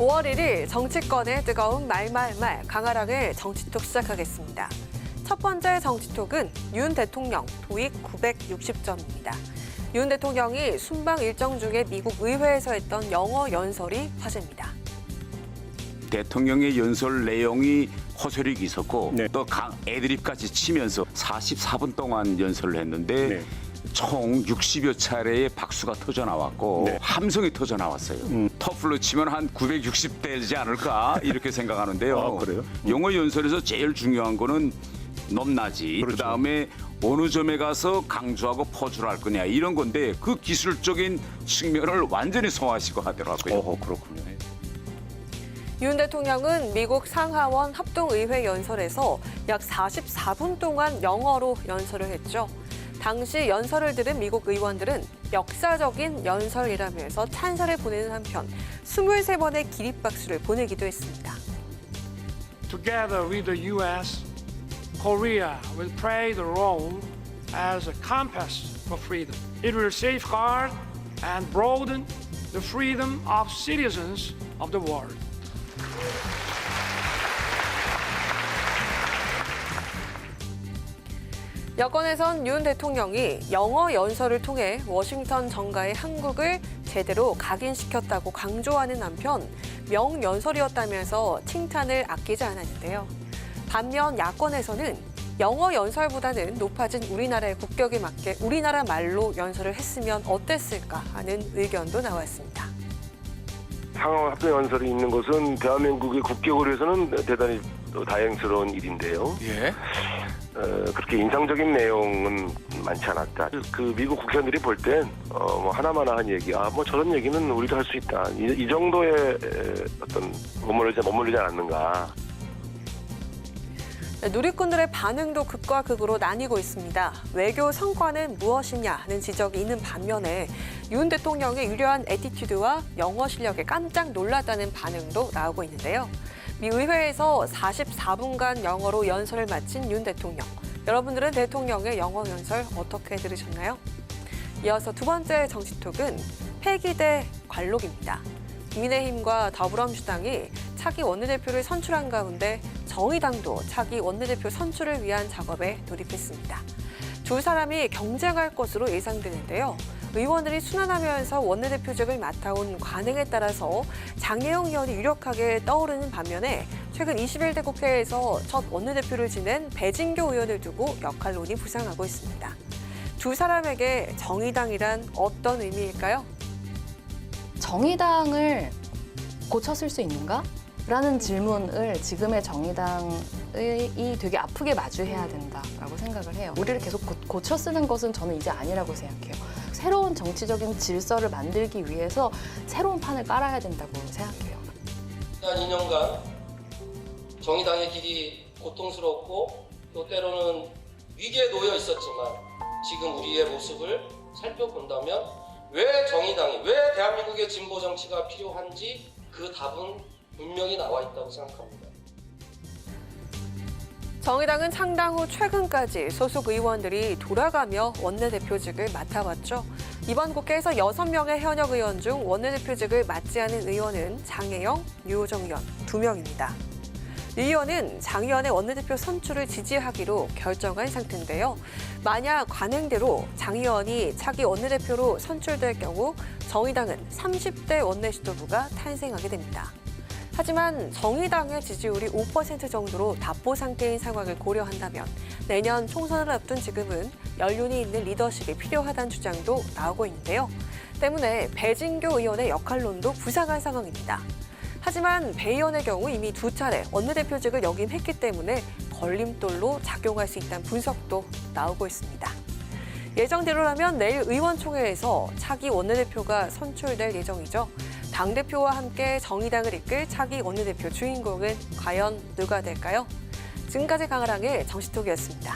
5월 1일 정치권의 뜨거운 말말말 강하랑의 정치톡 시작하겠습니다. 첫 번째 정치톡은 윤 대통령 도익 960점입니다. 윤 대통령이 순방 일정 중에 미국 의회에서 했던 영어 연설이 화제입니다. 대통령의 연설 내용이 호소력이 있었고 또 애드립까지 치면서 44분 동안 연설을 했는데 총 60여 차례의 박수가 터져 나왔고 함성이 터져 나왔어요. 터플로 치면 한 960 되지 않을까 이렇게 생각하는데요. 아, 그래요? 영어 연설에서 제일 중요한 거는 넘나지. 그렇죠. 그다음에 어느 점에 가서 강조하고 퍼즐을 할 거냐 이런 건데 그 기술적인 측면을 완전히 소화하시고 하더라고요. 그렇군요. 윤 대통령은 미국 상하원 합동의회 연설에서 약 44분 동안 영어로 연설을 했죠. 당시 연설을 들은 미국 의원들은 역사적인 연설이라면서 찬사를 보내는 한편 23번의 기립박수를 보내기도 했습니다. Together with the U.S., Korea will play the role as a compass for freedom. It will safeguard and broaden the freedom of citizens of the world. 여권에선 윤 대통령이 영어 연설을 통해 워싱턴 정가의 한국을 제대로 각인시켰다고 강조하는 한편 명연설이었다면서 칭찬을 아끼지 않았는데요. 반면 야권에서는 영어 연설보다는 높아진 우리나라의 국격에 맞게 우리나라 말로 연설을 했으면 어땠을까 하는 의견도 나왔습니다. 상하원 합동연설이 있는 것은 대한민국의 국격을 위해서는 대단히 다행스러운 일인데요. 그렇게 인상적인 내용은 많지 않았다. 그 미국 국회의원들이 볼 땐 뭐 하나마나한 얘기, 뭐 저런 얘기는 우리도 할 수 있다. 이 정도의 어떤 머무르지 않았는가. 누리꾼들의 반응도 극과 극으로 나뉘고 있습니다. 외교 성과는 무엇이냐는 지적이 있는 반면에 윤 대통령의 유려한 애티튜드와 영어 실력에 깜짝 놀랐다는 반응도 나오고 있는데요. 미 의회에서 44분간 영어로 연설을 마친 윤 대통령. 여러분들은 대통령의 영어 연설 어떻게 들으셨나요? 이어서 두 번째 정치톡은 폐기 대 관록입니다. 국민의힘과 더불어민주당이 차기 원내대표를 선출한 가운데 정의당도 차기 원내대표 선출을 위한 작업에 돌입했습니다. 두 사람이 경쟁할 것으로 예상되는데요. 의원들이 순환하면서 원내대표직을 맡아온 관행에 따라서 장혜영 의원이 유력하게 떠오르는 반면에 최근 21대 국회에서 첫 원내대표를 지낸 배진교 의원을 두고 역할론이 부상하고 있습니다. 두 사람에게 정의당이란 어떤 의미일까요? 정의당을 고쳤을 수 있는가? 라는 질문을 지금의 정의당이 되게 아프게 마주해야 된다라고 생각을 해요. 우리를 계속 고쳐 쓰는 것은 저는 이제 아니라고 생각해요. 새로운 정치적인 질서를 만들기 위해서 새로운 판을 깔아야 된다고 생각해요. 지난 2년간 정의당의 길이 고통스럽고 또 때로는 위기에 놓여 있었지만 지금 우리의 모습을 살펴본다면 왜 정의당이, 왜 대한민국의 진보 정치가 필요한지 그 답은 분명히 나와 있다고 생각합니다. 정의당은 창당 후 최근까지 소속 의원들이 돌아가며 원내대표직을 맡아왔죠. 이번 국회에서 6명의 현역 의원 중 원내대표직을 맡지 않은 의원은 장혜영, 유호정 의원 2명입니다. 이 의원은 장 의원의 원내대표 선출을 지지하기로 결정한 상태인데요. 만약 관행대로 장 의원이 차기 원내대표로 선출될 경우 정의당은 30대 원내지도부가 탄생하게 됩니다. 하지만 정의당의 지지율이 5% 정도로 답보 상태인 상황을 고려한다면 내년 총선을 앞둔 지금은 연륜이 있는 리더십이 필요하다는 주장도 나오고 있는데요. 때문에 배진교 의원의 역할론도 부상한 상황입니다. 하지만 배 의원의 경우 이미 2차례 원내대표직을 역임했기 때문에 걸림돌로 작용할 수 있다는 분석도 나오고 있습니다. 예정대로라면 내일 의원총회에서 차기 원내대표가 선출될 예정이죠. 당대표와 함께 정의당을 이끌 차기 원내대표 주인공은 과연 누가 될까요? 지금까지 강하랑의 정치톡이었습니다.